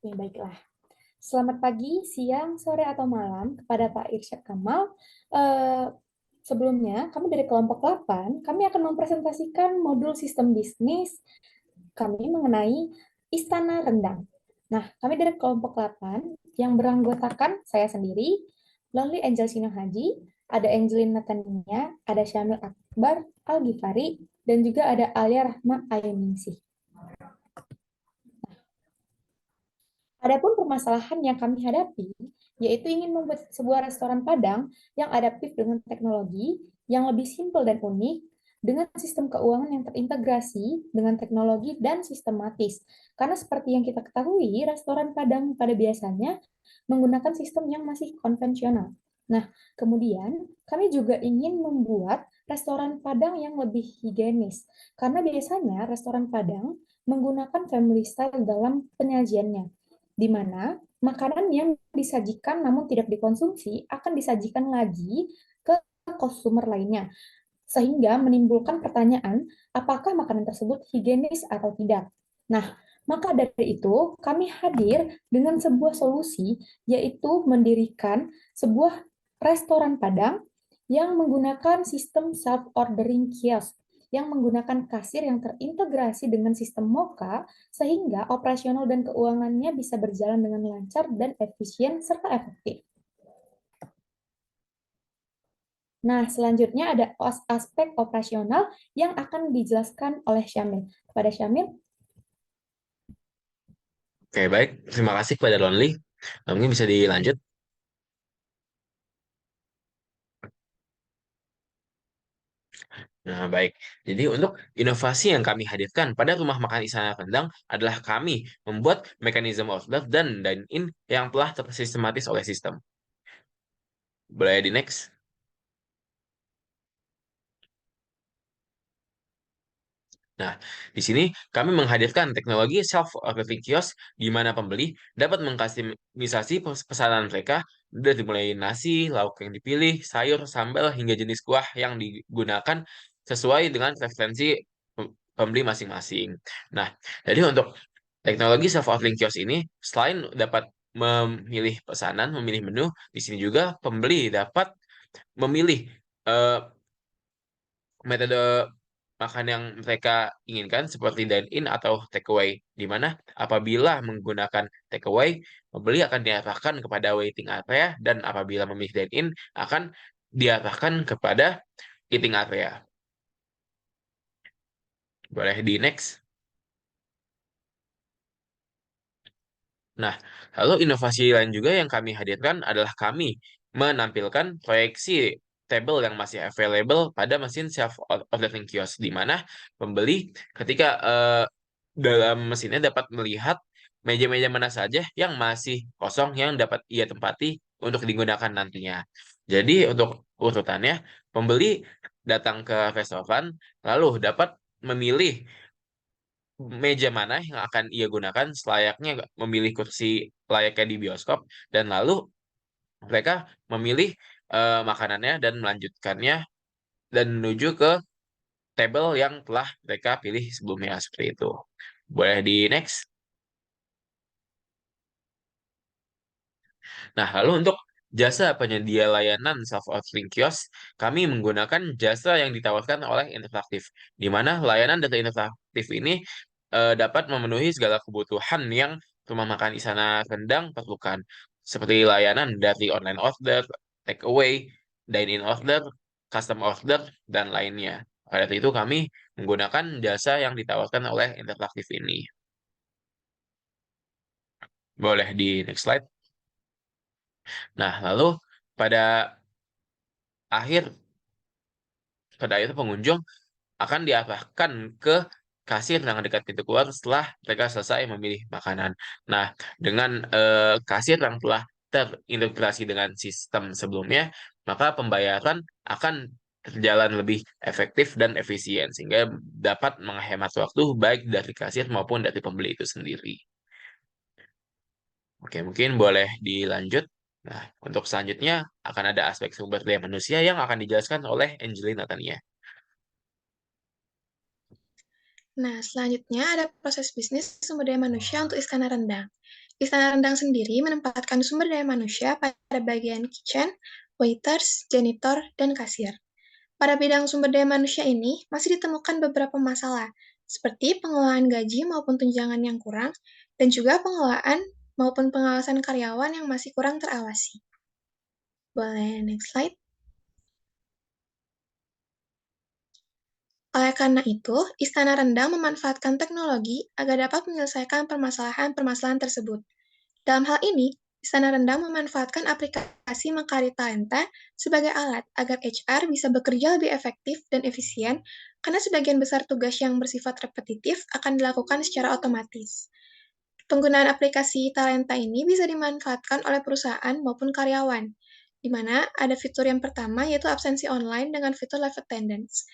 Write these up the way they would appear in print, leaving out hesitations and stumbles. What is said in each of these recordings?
Ya, baiklah. Selamat pagi, siang, sore, atau malam kepada Pak Irsyad Kamal. Eh, Sebelumnya, kami dari kelompok 8, kami akan mempresentasikan modul sistem bisnis kami mengenai Istana Rendang. Nah, kami dari kelompok 8 yang beranggotakan saya sendiri, Lonely Angel Sino Haji, ada Angelina Natania, ada Syamil Akbar, Al-Ghifari, dan juga ada Alia Rahma Ayuningsih. Adapun permasalahan yang kami hadapi, yaitu ingin membuat sebuah restoran Padang yang adaptif dengan teknologi, yang lebih simpel dan unik, dengan sistem keuangan yang terintegrasi dengan teknologi dan sistematis. Karena seperti yang kita ketahui, restoran Padang pada biasanya menggunakan sistem yang masih konvensional. Nah, kemudian kami juga ingin membuat restoran Padang yang lebih higienis, karena biasanya restoran Padang menggunakan family style dalam penyajiannya di mana makanan yang disajikan namun tidak dikonsumsi akan disajikan lagi ke konsumer lainnya, sehingga menimbulkan pertanyaan apakah makanan tersebut higienis atau tidak. Nah, maka dari itu kami hadir dengan sebuah solusi, yaitu mendirikan sebuah restoran Padang yang menggunakan sistem self-ordering kiosk yang menggunakan kasir yang terintegrasi dengan sistem Moka sehingga operasional dan keuangannya bisa berjalan dengan lancar dan efisien serta efektif. Nah, selanjutnya ada aspek operasional yang akan dijelaskan oleh Syamil. Kepada Syamil, Oke, baik. Terima kasih kepada Lonely. Mungkin bisa dilanjut. Nah, baik. Jadi untuk inovasi yang kami hadirkan pada rumah makan Istana Kendang adalah kami membuat mekanisme order dan dine-in yang telah tersistematis oleh sistem. Boleh di next? Nah, di sini kami menghadirkan teknologi self-ordering kiosk di mana pembeli dapat mengkustomisasi pesanan mereka dari mulai nasi, lauk yang dipilih, sayur, sambal, hingga jenis kuah yang digunakan sesuai dengan preferensi pembeli masing-masing. Nah, jadi untuk teknologi self-ordering kiosk ini, selain dapat memilih pesanan, memilih menu, di sini juga pembeli dapat memilih eh, metode makan yang mereka inginkan seperti dine-in atau takeaway, di mana apabila menggunakan takeaway, pembeli akan diarahkan kepada waiting area dan apabila memilih dine-in akan diarahkan kepada eating area. Boleh di next. Nah, lalu inovasi lain juga yang kami hadirkan adalah kami menampilkan proyeksi table yang masih available pada mesin self ordering kiosk di mana pembeli ketika dalam mesinnya dapat melihat meja-meja mana saja yang masih kosong yang dapat ia tempati untuk digunakan nantinya. Jadi untuk urutannya, pembeli datang ke restoran lalu dapat memilih meja mana yang akan ia gunakan selayaknya memilih kursi layaknya di bioskop dan lalu mereka memilih makanannya dan melanjutkannya dan menuju ke table yang telah mereka pilih sebelumnya seperti itu. Boleh di next. Nah, lalu untuk jasa penyedia layanan self-ordering kios, kami menggunakan jasa yang ditawarkan oleh Interaktif, di mana layanan dari Interaktif ini dapat memenuhi segala kebutuhan yang rumah makan Istana Rendang perlukan, seperti layanan dari online order, take away, dine-in order, custom order, dan lainnya. Pada itu kami menggunakan jasa yang ditawarkan oleh Interaktif ini. Boleh di next slide. Nah, lalu pada akhir pada akhir pengunjung akan diarahkan ke kasir yang dekat pintu keluar setelah mereka selesai memilih makanan. Nah, dengan kasir yang telah terintegrasi dengan sistem sebelumnya, maka pembayaran akan berjalan lebih efektif dan efisien sehingga dapat menghemat waktu baik dari kasir maupun dari pembeli itu sendiri. Oke, mungkin boleh dilanjut. Nah, untuk selanjutnya akan ada aspek sumber daya manusia yang akan dijelaskan oleh Angelina Tania. Nah, selanjutnya ada proses bisnis sumber daya manusia untuk Istana Rendang. Istana Rendang sendiri menempatkan sumber daya manusia pada bagian kitchen, waiters, janitor, dan kasir. Pada bidang sumber daya manusia ini masih ditemukan beberapa masalah, seperti pengelolaan gaji maupun tunjangan yang kurang, dan juga pengelolaan maupun pengawasan karyawan yang masih kurang terawasi. Boleh next slide. Oleh karena itu, Istana Rendang memanfaatkan teknologi agar dapat menyelesaikan permasalahan-permasalahan tersebut. Dalam hal ini, Istana Rendang memanfaatkan aplikasi Mekari Talenta sebagai alat agar HR bisa bekerja lebih efektif dan efisien karena sebagian besar tugas yang bersifat repetitif akan dilakukan secara otomatis. Penggunaan aplikasi Talenta ini bisa dimanfaatkan oleh perusahaan maupun karyawan, di mana ada fitur yang pertama yaitu absensi online dengan fitur live attendance.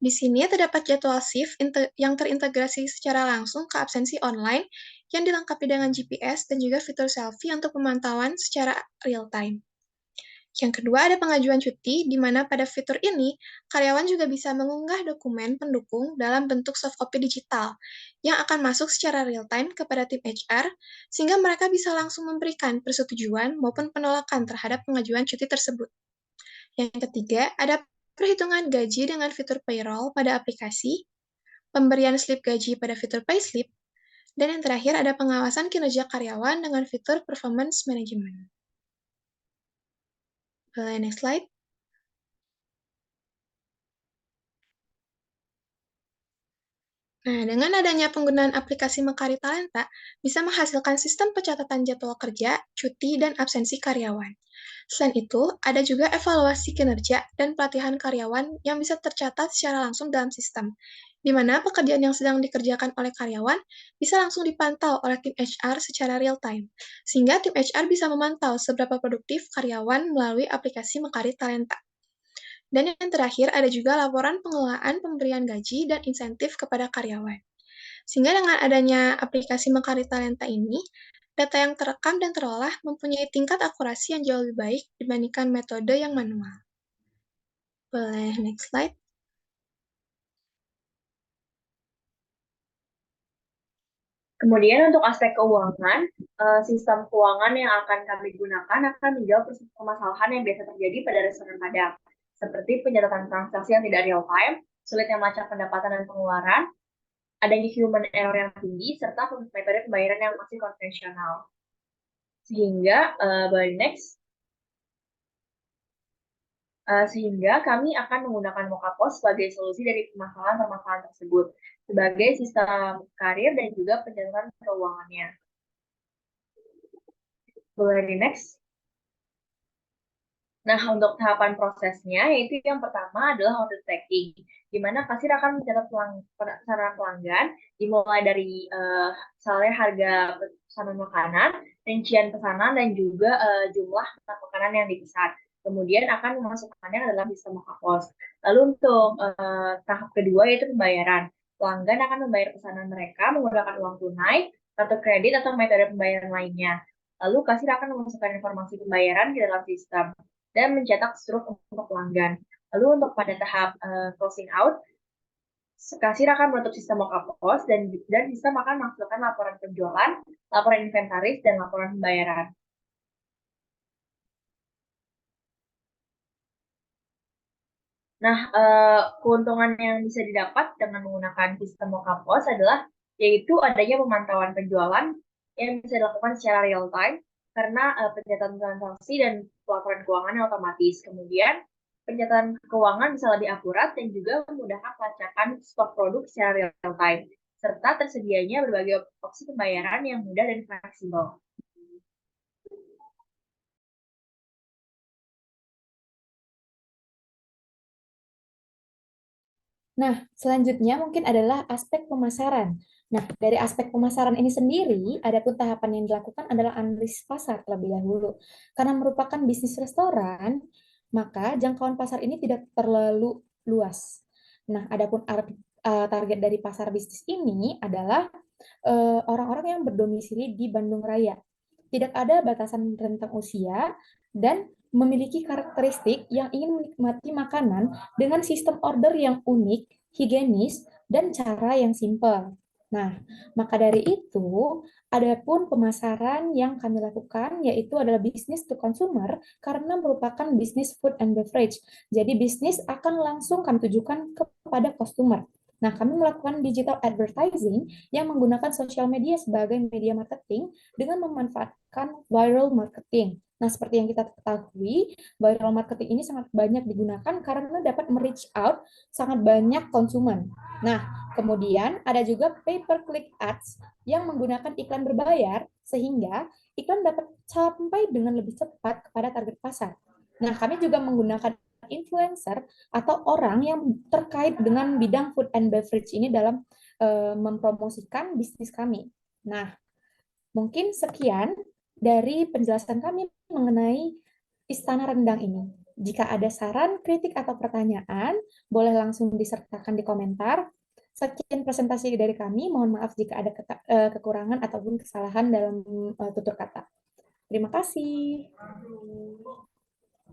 Di sini terdapat jadwal shift yang terintegrasi secara langsung ke absensi online yang dilengkapi dengan GPS dan juga fitur selfie untuk pemantauan secara real time. Yang kedua, ada pengajuan cuti, di mana pada fitur ini, karyawan juga bisa mengunggah dokumen pendukung dalam bentuk soft copy digital, yang akan masuk secara real-time kepada tim HR, sehingga mereka bisa langsung memberikan persetujuan maupun penolakan terhadap pengajuan cuti tersebut. Yang ketiga, ada perhitungan gaji dengan fitur payroll pada aplikasi, pemberian slip gaji pada fitur payslip, dan yang terakhir ada pengawasan kinerja karyawan dengan fitur performance management. Boleh next slide? Nah, dengan adanya penggunaan aplikasi Mekari Talenta, bisa menghasilkan sistem pencatatan jadwal kerja, cuti, dan absensi karyawan. Selain itu, ada juga evaluasi kinerja dan pelatihan karyawan yang bisa tercatat secara langsung dalam sistem, di mana pekerjaan yang sedang dikerjakan oleh karyawan bisa langsung dipantau oleh tim HR secara real-time, sehingga tim HR bisa memantau seberapa produktif karyawan melalui aplikasi Mekari Talenta. Dan yang terakhir, ada juga laporan pengelolaan pemberian gaji dan insentif kepada karyawan. Sehingga dengan adanya aplikasi Mekari Talenta ini, data yang terekam dan terolah mempunyai tingkat akurasi yang jauh lebih baik dibandingkan metode yang manual. Boleh next slide. Kemudian untuk aspek keuangan, sistem keuangan yang akan kami gunakan akan menjawab permasalahan yang biasa terjadi pada restoran Padang, seperti pencatatan transaksi yang tidak real time, sulitnya melacak pendapatan dan pengeluaran, adanya human error yang tinggi, serta metode pembayaran yang masih konvensional. Sehingga, sehingga kami akan menggunakan Mokapos sebagai solusi dari permasalahan-permasalahan tersebut, sebagai sistem karir dan juga pencatatan keuangannya. Boleh di next. Nah, untuk tahapan prosesnya, yaitu yang pertama adalah order tracking, di mana kasir akan mencatat pesanan pelanggan, dimulai dari misalnya harga pesanan makanan, rincian pesanan, dan juga jumlah makanan yang dipesan. Kemudian akan memasukkannya ke dalam sistem Mokapos. Lalu untuk tahap kedua yaitu pembayaran. Pelanggan akan membayar pesanan mereka menggunakan uang tunai, kartu kredit, atau metode pembayaran lainnya. Lalu kasir akan memasukkan informasi pembayaran ke dalam sistem dan mencetak struk untuk pelanggan. Lalu untuk pada tahap closing out, kasir akan menutup sistem Mokapos dan sistem akan menghasilkan laporan penjualan, laporan inventaris, dan laporan pembayaran. Nah, keuntungan yang bisa didapat dengan menggunakan sistem Mokapos adalah yaitu adanya pemantauan penjualan yang bisa dilakukan secara real time karena pencatatan transaksi dan pelaporan keuangan yang otomatis. Kemudian pencatatan keuangan bisa lebih akurat dan juga memudahkan pelacakan stok produk secara real time serta tersedianya berbagai opsi pembayaran yang mudah dan fleksibel. Nah, selanjutnya mungkin adalah aspek pemasaran. Nah, dari aspek pemasaran ini sendiri, adapun tahapan yang dilakukan adalah analisis pasar terlebih dahulu. Karena merupakan bisnis restoran, maka jangkauan pasar ini tidak terlalu luas. Nah, adapun target dari pasar bisnis ini adalah orang-orang yang berdomisili di Bandung Raya. Tidak ada batasan rentang usia dan memiliki karakteristik yang ingin menikmati makanan dengan sistem order yang unik, higienis, dan cara yang simpel. Nah, maka dari itu, adapun pemasaran yang kami lakukan yaitu adalah bisnis to consumer karena merupakan bisnis food and beverage. Jadi bisnis akan langsung kami tujukan kepada customer. Nah, kami melakukan digital advertising yang menggunakan sosial media sebagai media marketing dengan memanfaatkan viral marketing. Nah, seperti yang kita ketahui, viral marketing ini sangat banyak digunakan karena dapat reach out sangat banyak konsumen. Nah, kemudian ada juga pay per click ads yang menggunakan iklan berbayar sehingga iklan dapat sampai dengan lebih cepat kepada target pasar. Nah, kami juga menggunakan influencer atau orang yang terkait dengan bidang food and beverage ini dalam mempromosikan bisnis kami. Nah, mungkin sekian dari penjelasan kami mengenai Istana Rendang ini. Jika ada saran, kritik, atau pertanyaan, boleh langsung disertakan di komentar. Sekian presentasi dari kami. Mohon maaf jika ada kekurangan ataupun kesalahan dalam tutur kata. Terima kasih.